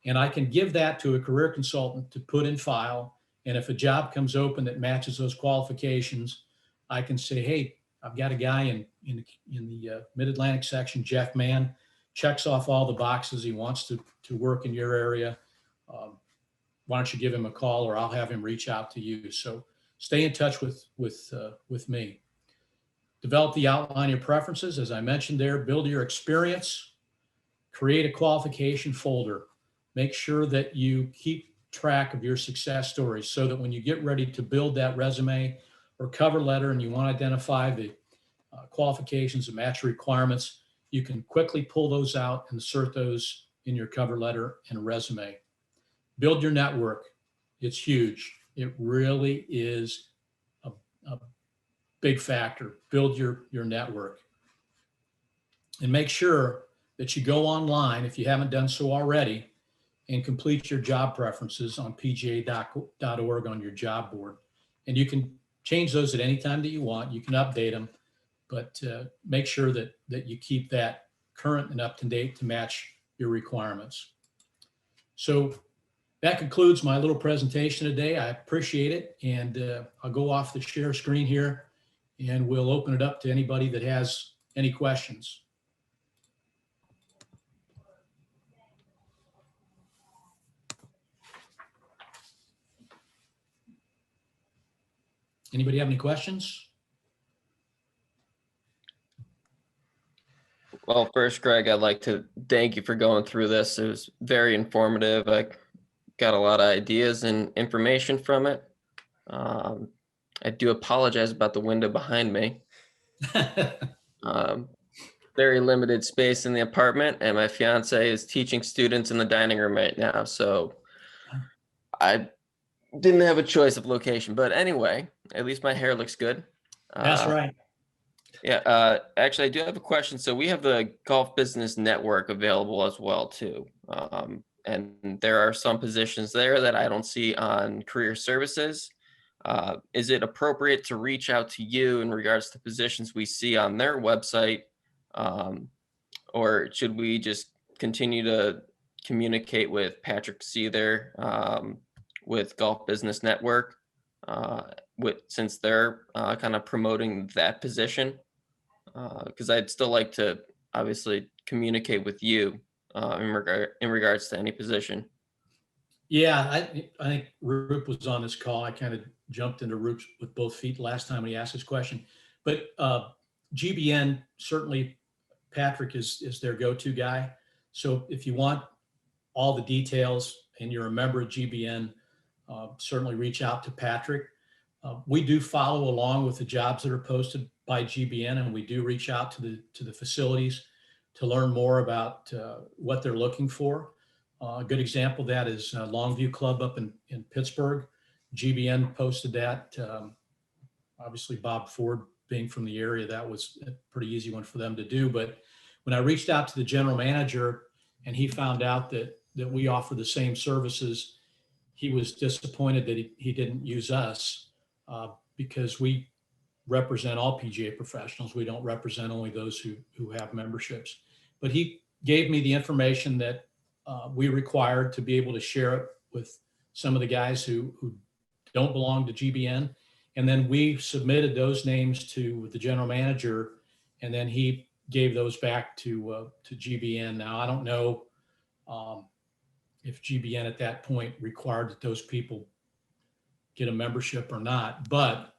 And I can give that to a career consultant to put in file. And if a job comes open that matches those qualifications, I can say, hey, I've got a guy in the Mid-Atlantic section, Jeff Mann, checks off all the boxes. He wants to work in your area. Why don't you give him a call, or I'll have him reach out to you. So stay in touch with me. Develop the outline of your preferences. As I mentioned there, build your experience, create a qualification folder. Make sure that you keep track of your success stories so that when you get ready to build that resume or cover letter and you want to identify the qualifications that match requirements, you can quickly pull those out and insert those in your cover letter and resume. Build your network. It's huge. It really is a big factor. Build your network. And make sure that you go online, if you haven't done so already, and complete your job preferences on pga.org on your job board. And you can change those at any time that you want. You can update them, but make sure that you keep that current and up to date to match your requirements. So that concludes my little presentation today. I appreciate it. And I'll go off the share screen here and we'll open it up to anybody that has any questions. Anybody have any questions? Well, first, Greg, I'd like to thank you for going through this. It was very informative. I got a lot of ideas and information from it. I do apologize about the window behind me. Very limited space in the apartment, and my fiance is teaching students in the dining room right now. So I didn't have a choice of location, but anyway, at least my hair looks good. That's right. Yeah, actually, I do have a question. So we have the Golf Business Network available as well too, and there are some positions there that I don't see on Career Services. Is it appropriate to reach out to you in regards to positions we see on their website, or should we just continue to communicate with Patrick Seether with Golf Business Network, since they're kind of promoting that position? Because I'd still like to obviously communicate with you in regards to any position. Yeah, I think Roop was on this call. I kind of jumped into Roop with both feet last time when he asked this question. But GBN, certainly Patrick is their go-to guy. So if you want all the details and you're a member of GBN, certainly reach out to Patrick. We do follow along with the jobs that are posted by GBN, and we do reach out to the facilities to learn more about what they're looking for. A good example of that is Longview Club up in Pittsburgh. GBN posted that. Obviously, Bob Ford being from the area, that was a pretty easy one for them to do. But when I reached out to the general manager and he found out that we offer the same services, he was disappointed that he didn't use us because we represent all PGA professionals. We don't represent only those who have memberships. But he gave me the information that we required to be able to share it with some of the guys who don't belong to GBN. And then we submitted those names to the general manager, and then he gave those back to GBN. Now, I don't know if GBN at that point required that those people get a membership or not. But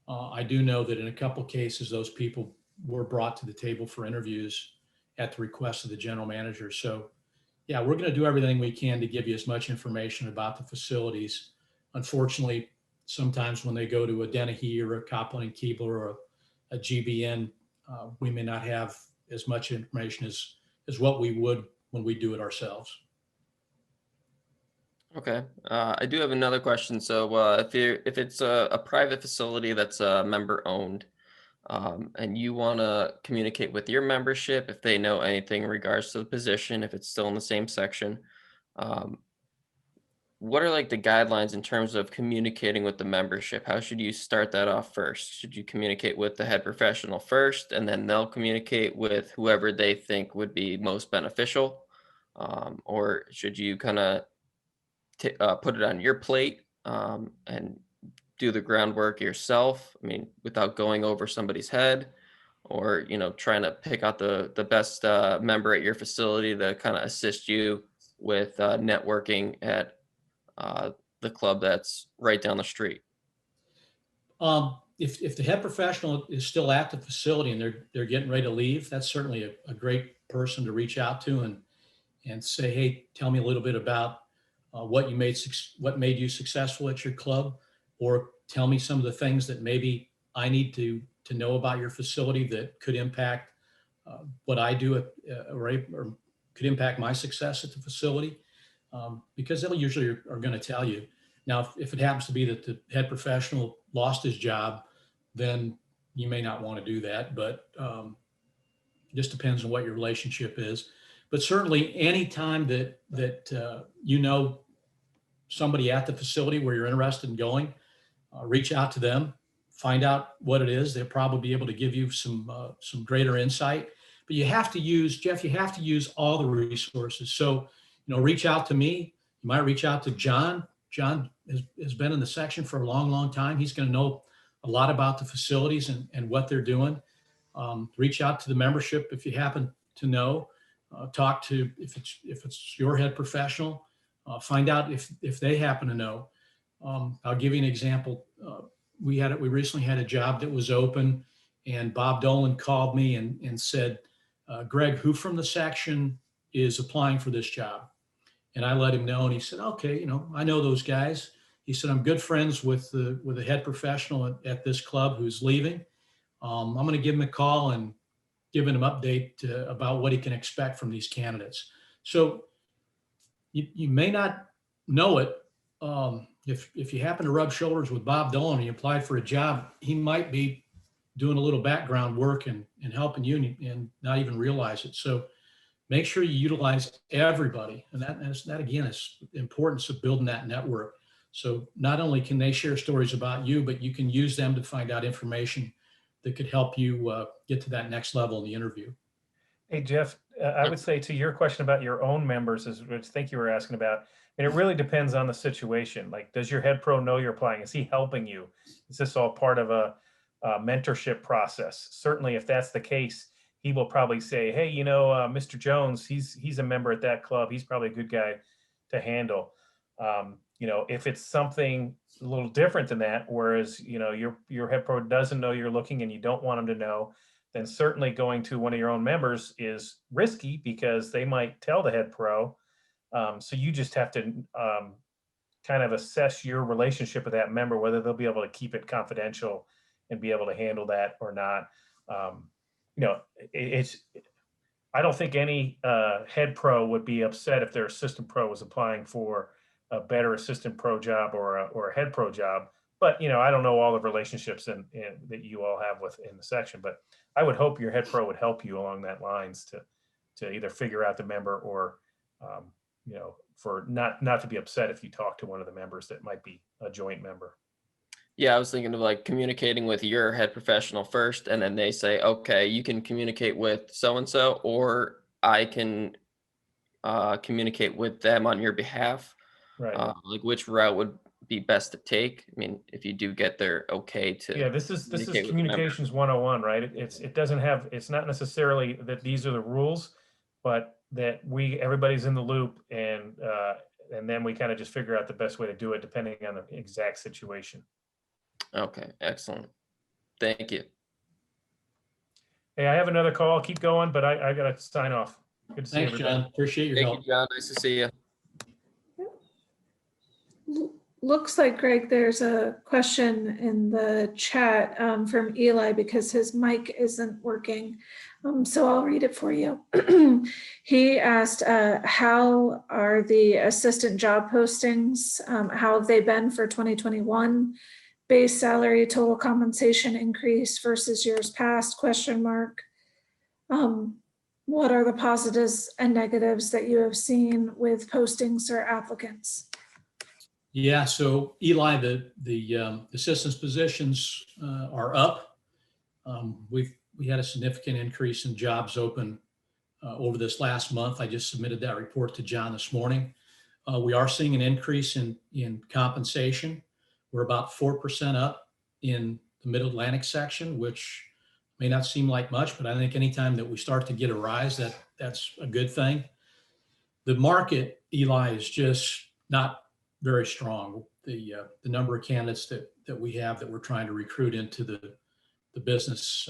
I do know that in a couple cases, those people were brought to the table for interviews at the request of the general manager. So yeah, we're going to do everything we can to give you as much information about the facilities. Unfortunately, sometimes when they go to a Dennehy or a Copland and Keebler or a GBN, we may not have as much information as what we would when we do it ourselves. Okay. I do have another question. So if it's a private facility that's member owned, and you want to communicate with your membership, if they know anything in regards to the position, if it's still in the same section, um, what are like the guidelines in terms of communicating with the membership? How should you start that off first? Should you communicate with the head professional first, and then they'll communicate with whoever they think would be most beneficial? Or should you kind of put it on your plate and do the groundwork yourself? I mean, without going over somebody's head, or trying to pick out the best member at your facility to kind of assist you with networking at the club that's right down the street. If the head professional is still at the facility and they're getting ready to leave, that's certainly a great person to reach out to and say, hey, tell me a little bit about what made you successful at your club, or tell me some of the things that maybe I need to know about your facility that could impact what I do or could impact my success at the facility, because they'll usually are going to tell you. Now, if it happens to be that the head professional lost his job, then you may not want to do that, but it just depends on what your relationship is. But certainly any time that somebody at the facility where you're interested in going, reach out to them, find out what it is. They'll probably be able to give you some greater insight. But you have to use, Jeff, you have to use all the resources. So, reach out to me. You might reach out to John. John has been in the section for a long, long time. He's going to know a lot about the facilities and what they're doing. Reach out to the membership if you happen to know. Talk to if it's your head professional. Find out if they happen to know. I'll give you an example. We recently had a job that was open, and Bob Dolan called me and said, Greg, who from the section is applying for this job? And I let him know, and he said, okay, I know those guys. He said, I'm good friends with the head professional at this club who's leaving. I'm going to give him a call and give him an update about what he can expect from these candidates. So you may not know it. If you happen to rub shoulders with Bob Dolan and you applied for a job, he might be doing a little background work and helping you and not even realize it. So make sure you utilize everybody. And that again is the importance of building that network. So not only can they share stories about you, but you can use them to find out information that could help you get to that next level in the interview. Hey, Jeff, I would say to your question about your own members, which I think you were asking about, and it really depends on the situation. Like, does your head pro know you're applying? Is he helping you? Is this all part of a mentorship process? Certainly, if that's the case, he will probably say, hey, Mr. Jones, he's a member at that club. He's probably a good guy to handle. If it's something a little different than that, whereas, your head pro doesn't know you're looking and you don't want him to know, then certainly going to one of your own members is risky because they might tell the head pro. So you just have to kind of assess your relationship with that member, whether they'll be able to keep it confidential and be able to handle that or not. I don't think any head pro would be upset if their assistant pro was applying for a better assistant pro job or a head pro job. But, I don't know all the relationships that you all have in the section, but I would hope your head pro would help you along that lines to either figure out the member or, for not to be upset if you talk to one of the members that might be a joint member. Yeah, I was thinking of like communicating with your head professional first, and then they say, okay, you can communicate with so-and-so, or I can communicate with them on your behalf. Right. Like which route would be best to take? I mean, if you do get there, okay to. Yeah, this is communications 101, right? It's not necessarily that these are the rules, but that everybody's in the loop, and And then we kind of just figure out the best way to do it depending on the exact situation. Okay, excellent. Thank you. Hey, I have another call. Keep going, but I got to sign off. Good to see Thanks, everybody. John. Appreciate your Thank help. you, John. Nice to see you. Looks like, Greg, there's a question in the chat from Eli because his mic isn't working. So I'll read it for you. He asked, how are the assistant job postings? How have they been for 2021? Base salary, total compensation increase versus years past, question mark. What are the positives and negatives that you have seen with postings or applicants? Yeah, so Eli, the assistance positions are up. We had a significant increase in jobs open over this last month. I just submitted that report to John this morning. We are seeing an increase in compensation. We're about 4% up in the Mid-Atlantic section, which may not seem like much, but I think anytime that we start to get a rise, that's a good thing. The market, Eli, is just not very strong. The number of candidates that we have that we're trying to recruit into the business,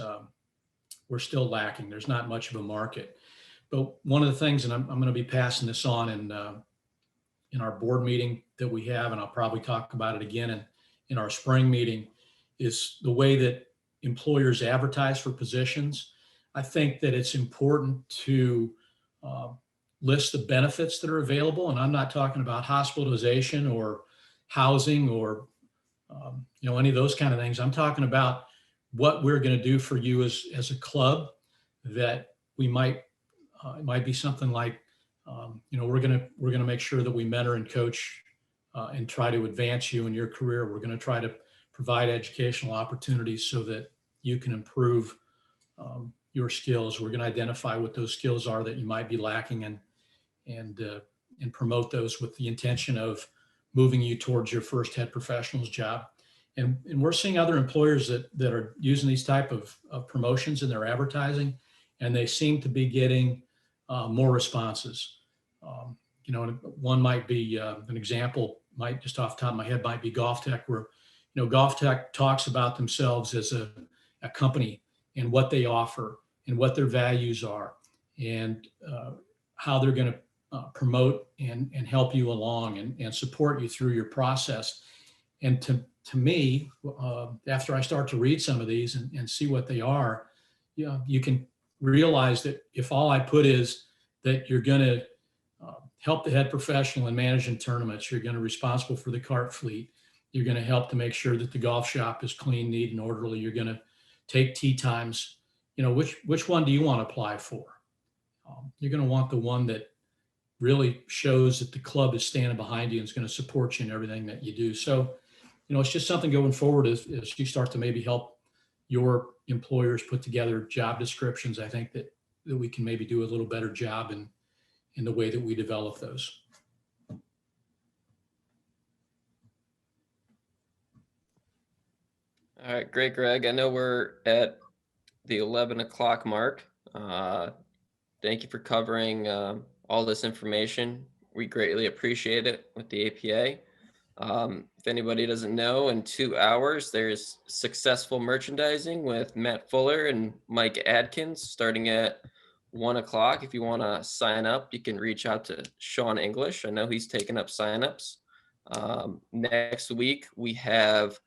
we're still lacking. There's not much of a market. But one of the things, and I'm going to be passing this on in our board meeting that we have, and I'll probably talk about it again in our spring meeting, is the way that employers advertise for positions. I think that it's important to list the benefits that are available. And I'm not talking about hospitalization or housing or any of those kind of things. I'm talking about what we're going to do for you as a club. That we might it might be something like we're going to make sure that we mentor and coach and try to advance you in your career. We're going to try to provide educational opportunities so that you can improve your skills. We're going to identify what those skills are that you might be lacking and promote those with the intention of moving you towards your first head professional's job. And we're seeing other employers that are using these type of promotions in their advertising, and they seem to be getting more responses. One might be an example, might just off the top of my head, might be Golf Tech, where Golf Tech talks about themselves as a company and what they offer and what their values are and how they're going to promote and help you along and support you through your process. And to me, after I start to read some of these and see what they are, you can realize that if all I put is that you're going to help the head professional in managing tournaments, you're going to be responsible for the cart fleet, you're going to help to make sure that the golf shop is clean, neat, and orderly, you're going to take tee times, which one do you want to apply for? You're going to want the one that really shows that the club is standing behind you and is going to support you in everything that you do. So, it's just something going forward as you start to maybe help your employers put together job descriptions. I think that we can maybe do a little better job in the way that we develop those. All right, great, Greg. I know we're at the 11 o'clock mark. Thank you for covering all this information. We greatly appreciate it with the APA. If anybody doesn't know, in 2 hours, there's successful merchandising with Matt Fuller and Mike Adkins starting at 1 o'clock. If you want to sign up, you can reach out to Sean English. I know he's taking up signups. Next week, we have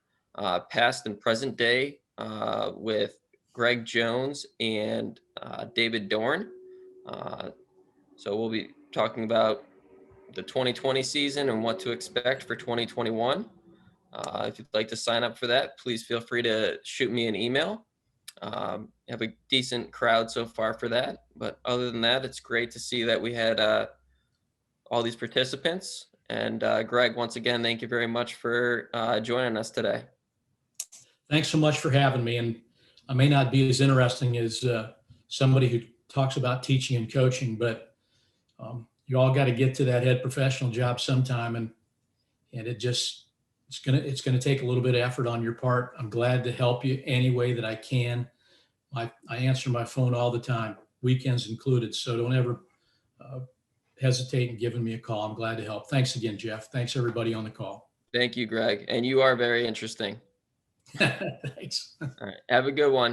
past and present day with Greg Jones and David Dorn. So we'll be talking about the 2020 season and what to expect for 2021. If you'd like to sign up for that, please feel free to shoot me an email. Have a decent crowd so far for that. But other than that, it's great to see that we had all these participants. And Greg, once again, thank you very much for joining us today. Thanks so much for having me. And I may not be as interesting as somebody who talks about teaching and coaching, but you all got to get to that head professional job sometime, and it's gonna take a little bit of effort on your part. I'm glad to help you any way that I can. I answer my phone all the time, weekends included. So don't ever hesitating, giving me a call. I'm glad to help. Thanks again, Jeff. Thanks everybody on the call. Thank you, Greg. And you are very interesting. Thanks. All right. Have a good one.